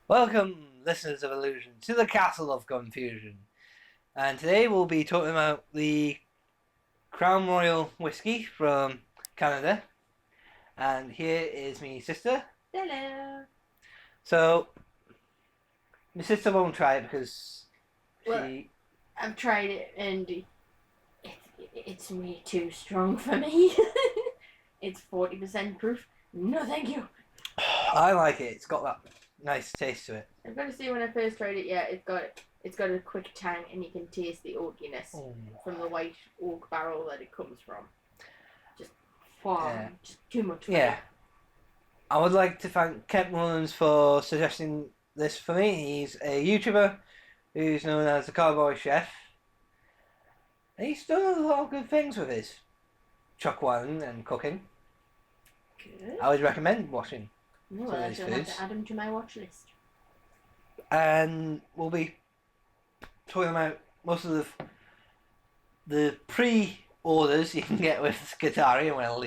Welcome, listeners of Illusion, to the Castle of Confusion. And today we'll be talking about the Crown Royal whiskey from Canada. And here is my sister. Hello. So, my sister won't try it because she... I've tried it and it's way too strong for me. It's 40% proof. No, thank you. I like it. It's got that nice taste to it. I've got to say, when I first tried it, yeah, it's got a quick tang, and you can taste the oakiness from the white oak barrel that it comes from. Just far, just too much for me. I would like to thank Kent Rollins for suggesting this for me. He's a YouTuber who's known as the Cowboy Chef. He's done a lot of good things with his chuck wine and cooking. Good. I would recommend watching No, some of I these shall have foods. to add them to my watch list. And we'll be talking about most of the pre-orders you can get with Skitari. Well,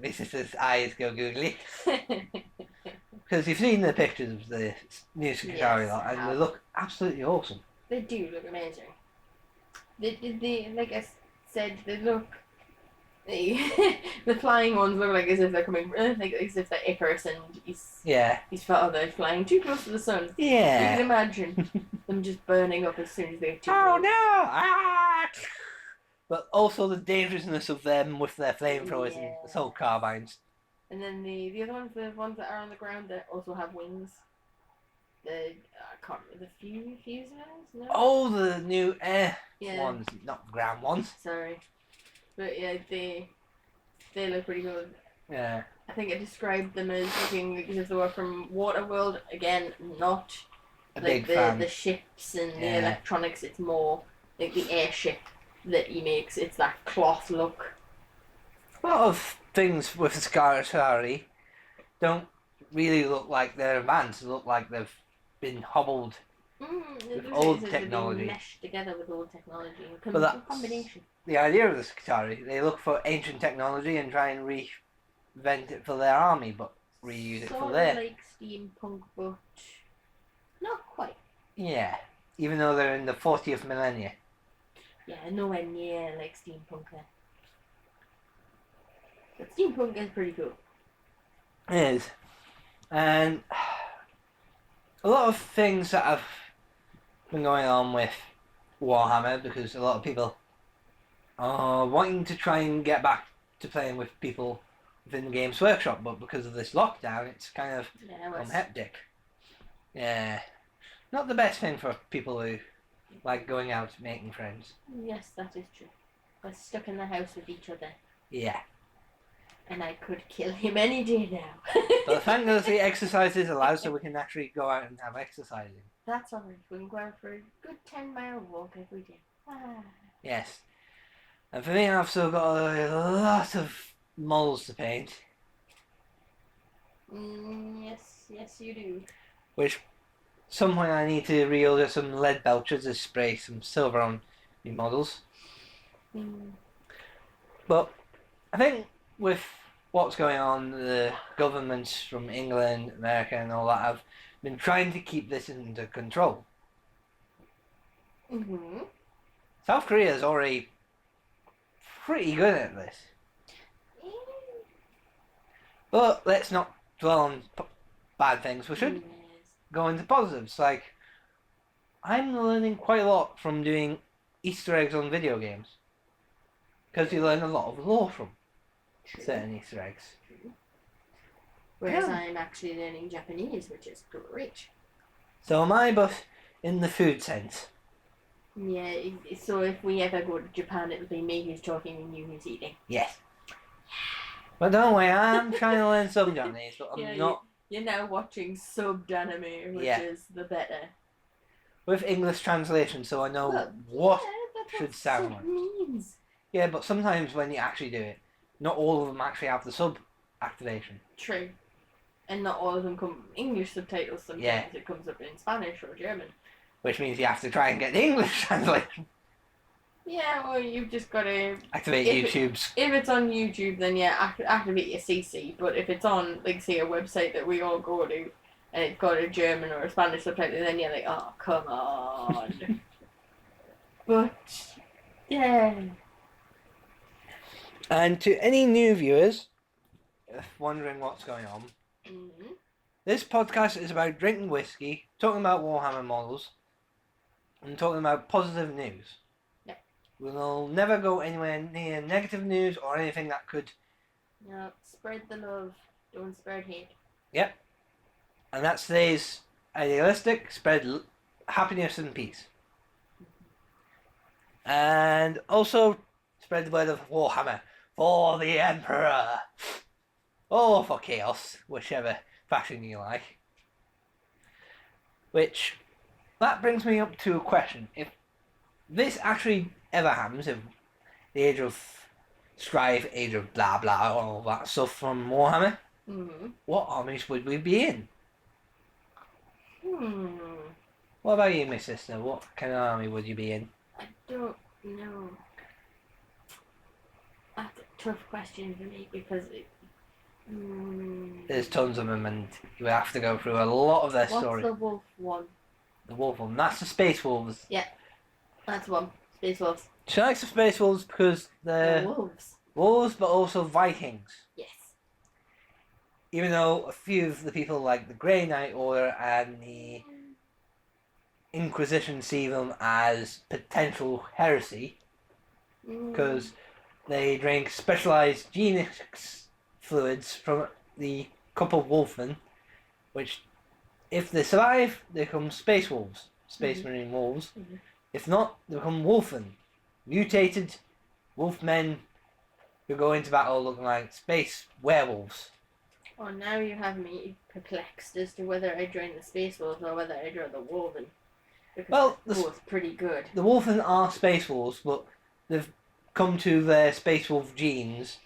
my sister's eyes go googly. Because you've seen the pictures of the new Skitari lot, and they look absolutely awesome. They do look amazing. They like I said, they look. The flying ones look like as if they're coming, like as if they're Icarus and his father flying too close to the sun. Yeah. You can imagine them just burning up as soon as they're too Oh close. no! Ah! But also the dangerousness of them with their flamethrowers and assault carbines. And then the other ones, the ones that are on the ground that also have wings. I can't remember, the fuse ones? No? Oh, the new air ones, not ground ones. Sorry. But yeah, they look pretty good. Yeah. I think I described them as looking as if they were from Waterworld. Again, not like the ships and the electronics. It's more like the airship that he makes. It's that cloth look. A lot of things with the Skitari don't really look like they're advanced. They look like they've been hobbled with old technology. Meshed together with old technology. But that's combination. The idea of the Skitari. They look for ancient technology and try and reinvent it for their army, but reuse it for their... Sort of like steampunk, but not quite. Yeah, even though they're in the 40th millennia. Yeah, nowhere near like steampunk then. But steampunk is pretty cool. It is. And a lot of things that have been going on with Warhammer, because a lot of people are wanting to try and get back to playing with people within the Games Workshop, but because of this lockdown, it's kind of become hectic. Yeah. Not the best thing for people who like going out making friends. Yes, that is true. We're stuck in the house with each other. Yeah. And I could kill him any day now. But thankfully exercise is allowed, so we can actually go out and have exercising. That's alright. We can go out for a good 10-mile walk every day. Yes. And for me, I've still got a lot of moles to paint. Yes, you do. Which, some point I need to reorder some lead belchers to spray some silver on the models. But I think with what's going on, the governments from England, America and all that have been trying to keep this under control. South Korea is already pretty good at this. But let's not dwell on bad things. We should go into positives. Like, I'm learning quite a lot from doing Easter eggs on video games. Because you learn a lot of lore from certain Easter eggs. Whereas I'm actually learning Japanese, which is great. So am I, but in the food sense. Yeah, so if we ever go to Japan, it'll be me who's talking and you who's eating. Yes. But don't worry, I'm trying to learn some Japanese, but I'm not... You're now watching subbed anime, which is the better. With English translation, so I know what should sound like. Means. Yeah, but sometimes when you actually do it, not all of them actually have the sub activation. True. And not all of them come English subtitles. Sometimes it comes up in Spanish or German. Which means you have to try and get the English translation. Yeah, well, you've just got to... Activate YouTube's. If it's on YouTube, then activate your CC. But if it's on, like, say, a website that we all go to, and it's got a German or a Spanish subtitle, and then you're like, oh, come on. But, yeah. And to any new viewers, wondering what's going on, this podcast is about drinking whiskey, talking about Warhammer models, and talking about positive news. Yeah. We'll never go anywhere near negative news or anything that could... No, spread the love. Don't spread hate. Yep. And that's today's idealistic, spread happiness and peace. And also spread the word of Warhammer for the Emperor. Or for chaos, whichever fashion you like. Which, that brings me up to a question. If this actually ever happens, if the Age of Strife, Age of blah blah, all that stuff from Warhammer, what armies would we be in? What about you, my sister? What kind of army would you be in? I don't know. That's a tough question for me because there's tons of them, and you have to go through a lot of their story. What's the wolf one? The wolf one. That's the Space Wolves. Yeah, that's one. Space Wolves. She likes the Space Wolves because they're wolves. Wolves, but also Vikings. Yes. Even though a few of the people like the Grey Knight Order and the Inquisition see them as potential heresy because they drink specialized gene fluids from the cup of wolfen, which, if they survive, they become space wolves, space marine wolves. If not, they become wolfen, mutated wolfmen who go into battle looking like space werewolves. Oh, now you have me perplexed as to whether I join the space wolves or whether I join the wolven. Because they're both pretty good. The wolfen are space wolves, but they've come to their space wolf genes.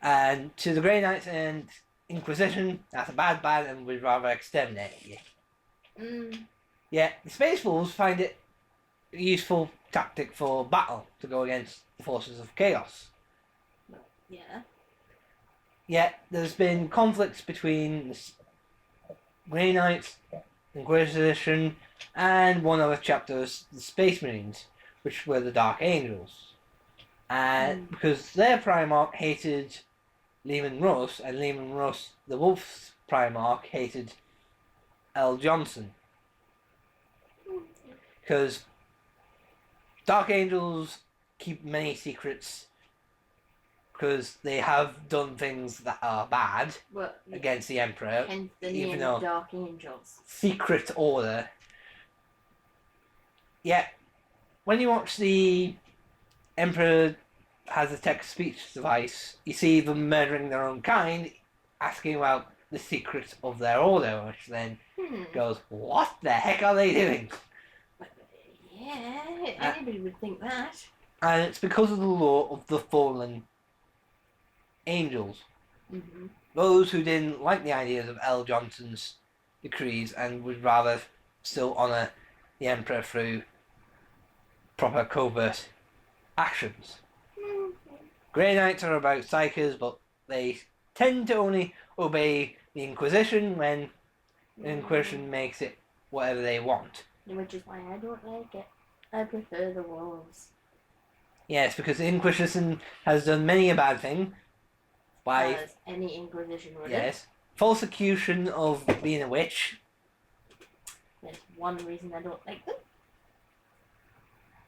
And to the Grey Knights and Inquisition, that's a bad, and we'd rather exterminate you. Yeah, the Space Wolves find it a useful tactic for battle to go against the forces of chaos. Yeah. Yet there's been conflicts between the Grey Knights, Inquisition, and one other chapter, the Space Marines, which were the Dark Angels. And because their Primarch hated Lehman Russ, and Lehman Russ, the Wolf's Primarch, hated L. Johnson. Because Dark Angels keep many secrets because they have done things that are bad against the Emperor. Hence the name Dark Angels. Secret order. Yeah, when you watch the Emperor has a text-to-speech device, you see them murdering their own kind, asking about the secret of their order, which then goes, what the heck are they doing? Yeah, anybody would think that. And it's because of the law of the fallen angels. Those who didn't like the ideas of L. Johnson's decrees and would rather still honour the Emperor through proper covert actions. Grey Knights are about psychers, but they tend to only obey the Inquisition when the Inquisition makes it whatever they want. Which is why I don't like it. I prefer the wolves. Yes, because the Inquisition has done many a bad thing. As any Inquisition would. Yes. False accusation of being a witch. There's one reason I don't like them.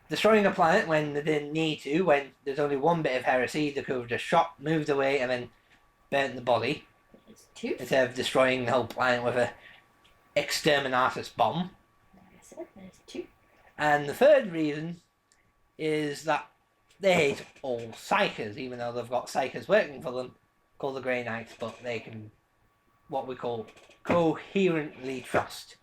Destroying a planet when they didn't need to, when there's only one bit of heresy, they could have just shot, moved away, and then burnt the body. There's two. Instead of destroying the whole planet with a exterminatus bomb. Like I said, there's two. And the third reason is that they hate all psychers, even though they've got psychers working for them, called the Grey Knights, but they can, what we call, coherently trust.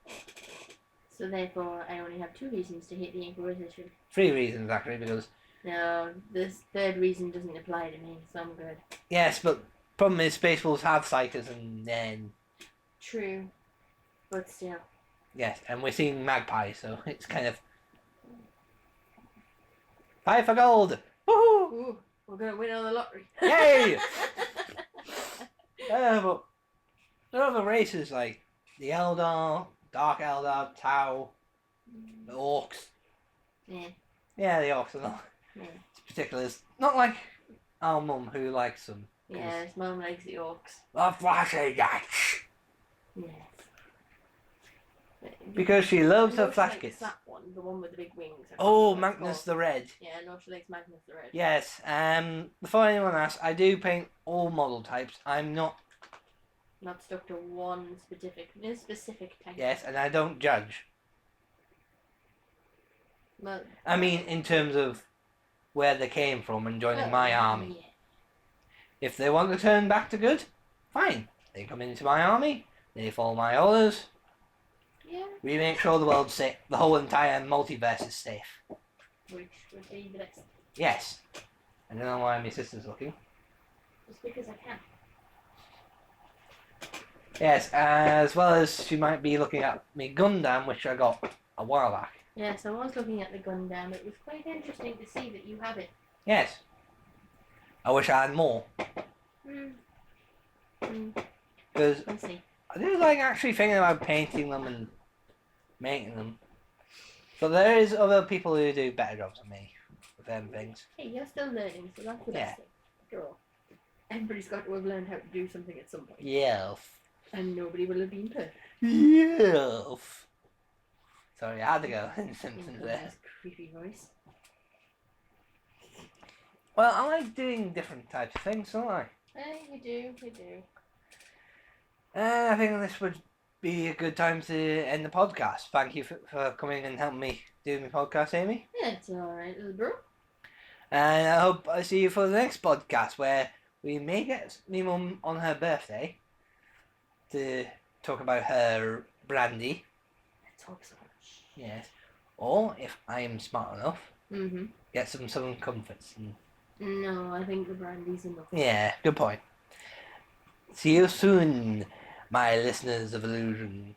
So therefore, I only have two reasons to hate the Inquisition. 3 reasons, actually, because... No, this third reason doesn't apply to me, so I'm good. Yes, but problem is Space Wolves have psychers and then... True, but still. Yes, and we're seeing Magpie, so it's kind of... 5 for gold! Woohoo! Ooh, we're going to win on the lottery. Yay! But there are other races like the Eldar, Dark Eldar, Tau, the Orcs. Yeah. Yeah, the Orcs are not. Yeah. It's particular. It's not like our mum who likes them. Yeah, his mum likes the orcs. Yeah. Because she loves her She flash likes that one, the one with the big wings. Oh, Magnus the Red. Yeah, no, she likes Magnus the Red. Yes. Before anyone asks, I do paint all model types. I'm not. Not stuck to one specific type. Yes, and I don't judge. Well, I mean, in terms of where they came from and joining my army. Yeah. If they want to turn back to good, fine. They come into my army. They follow my orders. Yeah. We make sure the world's safe. The whole entire multiverse is safe. Which would be the best. Yes. I don't know why my sister's looking. Just because I can. Yes, as well as she might be looking at me Gundam, which I got a while back. Yes, I was looking at the Gundam. It was quite interesting to see that you have it. Yes. I wish I had more. Because Let's see. I do like actually thinking about painting them and making them. But there is other people who do better jobs than me with them things. Hey, you're still learning, so that's the best thing. After all, everybody's got to have learned how to do something at some point. Yes. And nobody will have been perfect. Yes. Sorry, I had to go in Simpsons there. That's creepy voice. Well, I like doing different types of things, don't I? You do. And I think this would be a good time to end the podcast. Thank you for coming and helping me do my podcast, Amy. Yeah, it's alright, little bro. And I hope I see you for the next podcast where we may get me mum on her birthday to talk about her brandy. Talk so much. Yes. Or, if I am smart enough, Mm-hmm. get some Southern Comforts. No, I think the brandy's enough. Yeah, good point. See you soon, my listeners of Illusion.